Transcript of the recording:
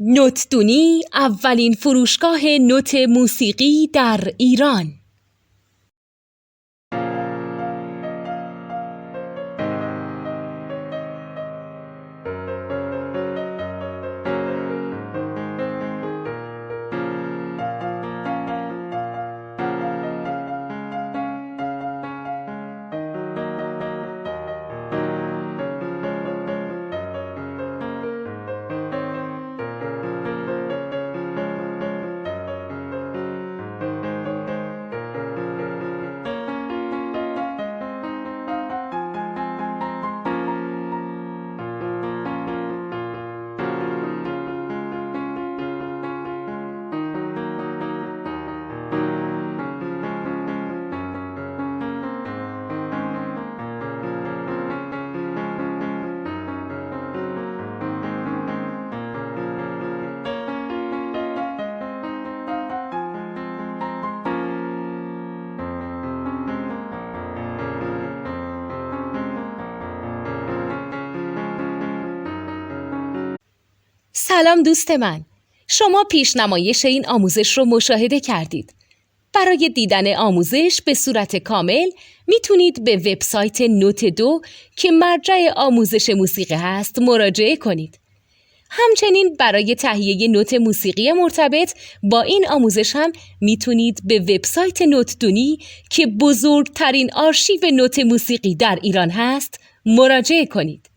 نوتدونی اولین فروشگاه نوت موسیقی در ایران. سلام دوست من، شما پیشنمایش این آموزش رو مشاهده کردید. برای دیدن آموزش به صورت کامل میتونید به وبسایت نوت 2 که مرجع آموزش موسیقی هست مراجعه کنید. همچنین برای تهیه نوت موسیقی مرتبط با این آموزش هم میتونید به وبسایت نوتدونی که بزرگترین آرشیو نوت موسیقی در ایران هست مراجعه کنید.